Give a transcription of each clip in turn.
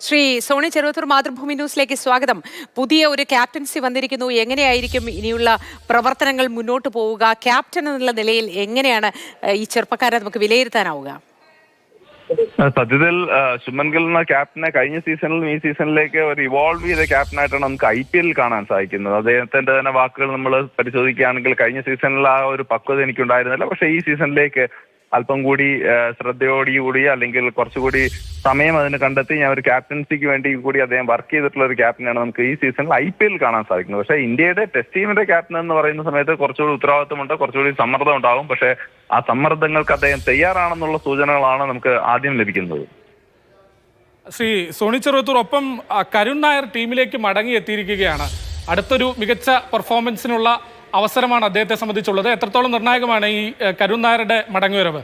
Shri Sony Cheruvathur Mathrubhumi ന്യൂസിലേക്ക് സ്വാഗതം. പുതിയ ഒരു ക്യാപ്റ്റൻസി വന്നിരിക്കുന്നു. എങ്ങനെയായിരിക്കും ഇനിയുള്ള പ്രവർത്തനങ്ങൾ മുന്നോട്ട് പോവുക? ക്യാപ്റ്റൻ എന്നുള്ള നിലയിൽ എങ്ങനെയാണ് ഈ ചെറുപ്പക്കാരെ നമുക്ക് വിലയിരുത്താനാവുക? സത്യത്തിൽ ശുഭൻ ഗിൽ എന്ന ക്യാപ്റ്റനെ കഴിഞ്ഞ സീസണിലും ഈ സീസണിലേക്ക് ഒരു ഇവോൾവ് ചെയ്ത ക്യാപ്റ്റനായിട്ടാണ് നമുക്ക് IPL കാണാൻ സാധിക്കുന്നത്. അദ്ദേഹത്തിന്റെ തന്നെ വാക്കുകൾ നമ്മൾ പരിശോധിക്കുകയാണെങ്കിൽ കഴിഞ്ഞ സീസണിൽ ആ ഒരു പക്വത എനിക്കുണ്ടായിരുന്നില്ല, പക്ഷെ ഈ സീസണിലേക്ക് അല്പം കൂടി ശ്രദ്ധയോടുകൂടി അല്ലെങ്കിൽ കുറച്ചുകൂടി സമയം അതിന് കണ്ടെത്തി ഞാൻ ഒരു ക്യാപ്റ്റൻസിക്ക് വേണ്ടി കൂടി അദ്ദേഹം വർക്ക് ചെയ്തിട്ടുള്ള ഒരു ക്യാപ്റ്റനാണ് നമുക്ക് ഈ സീസണിൽ IPL കാണാൻ സാധിക്കുന്നത്. പക്ഷേ ഇന്ത്യയുടെ ടെസ്റ്റ് ടീമിന്റെ ക്യാപ്റ്റൻ എന്ന് പറയുന്ന സമയത്ത് കുറച്ചുകൂടി ഉത്തരവാദിത്വമുണ്ട്, കുറച്ചുകൂടി സമ്മർദ്ദം ഉണ്ടാകും. പക്ഷേ ആ സമ്മർദ്ദങ്ങൾക്ക് അദ്ദേഹം തയ്യാറാണെന്നുള്ള സൂചനകളാണ് നമുക്ക് ആദ്യം ലഭിക്കുന്നത്. ശ്രീ സോണി ചെറുവത്തൂർ, ഒപ്പം കരുൺ നായർ ടീമിലേക്ക് മടങ്ങി എത്തിയിരിക്കുകയാണ്. അടുത്തൊരു മികച്ച പെർഫോമൻസിനുള്ള അവസരമാണ് അദ്ദേഹത്തെ സംബന്ധിച്ചുള്ളത്. എത്രത്തോളം നിർണായകമാണ് ഈ കരുൺ നായരുടെ മടങ്ങിവരവ്?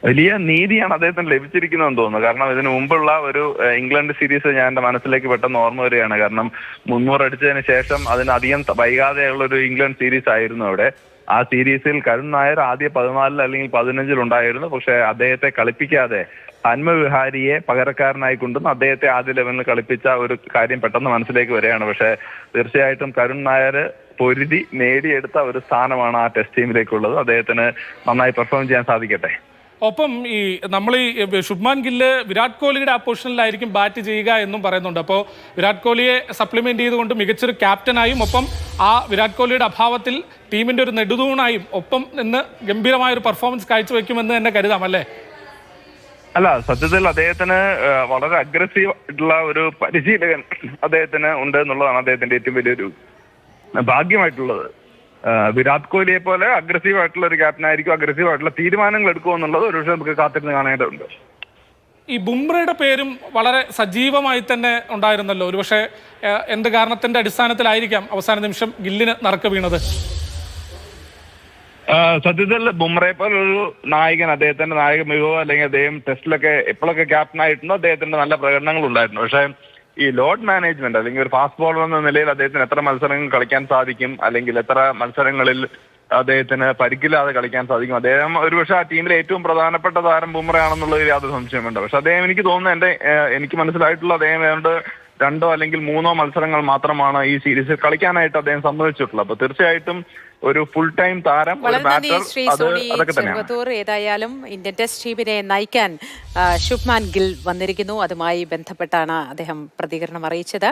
വലിയ നീതിയാണ് അദ്ദേഹത്തിന് ലഭിച്ചിരിക്കുന്നതെന്ന് തോന്നുന്നു. കാരണം ഇതിനു മുമ്പുള്ള ഒരു ഇംഗ്ലണ്ട് സീരീസ് ഞാൻ എൻ്റെ മനസ്സിലേക്ക് പെട്ടെന്ന് ഓർമ്മ വരികയാണ്. കാരണം 300 അടിച്ചതിന് ശേഷം അതിനധികം വൈകാതെയുള്ള ഒരു ഇംഗ്ലണ്ട് സീരീസ് ആയിരുന്നു അവിടെ. ആ സീരീസിൽ കരുൺ നായർ ആദ്യ 14 അല്ലെങ്കിൽ 15 ഉണ്ടായിരുന്നു. പക്ഷെ അദ്ദേഹത്തെ കളിപ്പിക്കാതെ ഹനുമ വിഹാരിയെ പകരക്കാരനായി കൊണ്ടും അദ്ദേഹത്തെ ആദ്യ ലെവലിൽ കളിപ്പിച്ച ഒരു കാര്യം പെട്ടെന്ന് മനസ്സിലേക്ക് വരികയാണ്. പക്ഷെ തീർച്ചയായിട്ടും കരുൺ നായർ പൊരുതി നേടിയെടുത്ത ഒരു സ്ഥാനമാണ് ആ ടെസ്റ്റ് ടീമിലേക്കുള്ളത്. അദ്ദേഹത്തിന് നന്നായി പെർഫോം ചെയ്യാൻ സാധിക്കട്ടെ. ഒപ്പം നമ്മൾ ശുഭ്മാൻ ഗില്ല് വിരാട് കോഹ്ലിയുടെ ആ പൊസിഷനിലായിരിക്കും ബാറ്റ് ചെയ്യുക എന്നും പറയുന്നുണ്ട്. അപ്പോൾ വിരാട് കോഹ്ലിയെ സപ്ലിമെന്റ് ചെയ്തുകൊണ്ട് മികച്ചൊരു ക്യാപ്റ്റനായും ഒപ്പം ആ വിരാട് കോഹ്ലിയുടെ അഭാവത്തിൽ ടീമിന്റെ ഒരു നെടുതൂണായും ഒപ്പം നിന്ന് ഗംഭീരമായ ഒരു പെർഫോമൻസ് കാഴ്ചവെക്കുമെന്ന് തന്നെ കരുതാം അല്ലേ? അല്ല, സത്യത്തിൽ അദ്ദേഹത്തിന് വളരെ അഗ്രസീവ് ആയിട്ടുള്ള ഒരു പരിശീലകൻ അദ്ദേഹത്തിന് ഉണ്ട് എന്നുള്ളതാണ് അദ്ദേഹത്തിന്റെ ഏറ്റവും വലിയൊരു ഭാഗ്യമായിട്ടുള്ളത്. വിരാട് കോഹ്ലിയെ പോലെ അഗ്രസീവ് ആയിട്ടുള്ള ഒരു ക്യാപ്റ്റൻ ആയിരിക്കും, അഗ്രസീവ് ആയിട്ടുള്ള തീരുമാനങ്ങൾ എടുക്കുമോ എന്നുള്ളത് ഒരുപക്ഷെ നമുക്ക് കാത്തിരുന്ന് കാണേണ്ടതുണ്ട്. ഈ ബുംറയുടെ പേരും വളരെ സജീവമായി തന്നെ ഉണ്ടായിരുന്നല്ലോ. ഒരുപക്ഷെ എന്ത് കാരണത്തിന്റെ അടിസ്ഥാനത്തിലായിരിക്കാം അവസാന നിമിഷം ഗില്ലിന് നറുക്ക് വീണത്? സത്യത്തിൽ ബുംറയെ പോലൊരു നായകൻ, അദ്ദേഹത്തിന്റെ നായക മികവോ അല്ലെങ്കിൽ അദ്ദേഹം ടെസ്റ്റിലൊക്കെ എപ്പോഴൊക്കെ ക്യാപ്റ്റൻ ആയിട്ടുണ്ടോ അദ്ദേഹത്തിന്റെ നല്ല പ്രകടനങ്ങൾ ഉണ്ടായിരുന്നു. പക്ഷേ ഈ ലോഡ് മാനേജ്മെന്റ് അല്ലെങ്കിൽ ഒരു ഫാസ്റ്റ് ബോളർ എന്ന നിലയിൽ അദ്ദേഹത്തിന് എത്ര മത്സരങ്ങൾ കളിക്കാൻ സാധിക്കും, അല്ലെങ്കിൽ എത്ര മത്സരങ്ങളിൽ അദ്ദേഹത്തിന് പരിക്കില്ലാതെ കളിക്കാൻ സാധിക്കും? അദ്ദേഹം ഒരുപക്ഷെ ആ ടീമിലെ ഏറ്റവും പ്രധാനപ്പെട്ട താരം ബുംറയാണെന്നുള്ളതിൽ യാതൊരു സംശയമുണ്ട്. പക്ഷെ അദ്ദേഹം, എനിക്ക് തോന്നുന്നു, എനിക്ക് മനസ്സിലായിട്ടുള്ള അദ്ദേഹം ഏതാണ്ട് 2 അല്ലെങ്കിൽ 3 മത്സരങ്ങൾ മാത്രമാണ് ഈ സീരീസിൽ കളിക്കാനായിട്ട് അദ്ദേഹം സമ്മതിച്ചിട്ടുള്ളത്. അപ്പൊ തീർച്ചയായിട്ടും ഒരു ഫുൾ ടൈം താരം, ഒരു ബാറ്റർ, അതൊക്കെ തന്നെയാണ്. ഏതായാലും ഇന്ത്യൻ ടെസ്റ്റ് ടീമിനെ നയിക്കാൻ ശുഭ്മാൻ ഗിൽ വന്നിരിക്കുന്നു. അതുമായി ബന്ധപ്പെട്ടാണ് അദ്ദേഹം പ്രതികരണം അറിയിച്ചത്.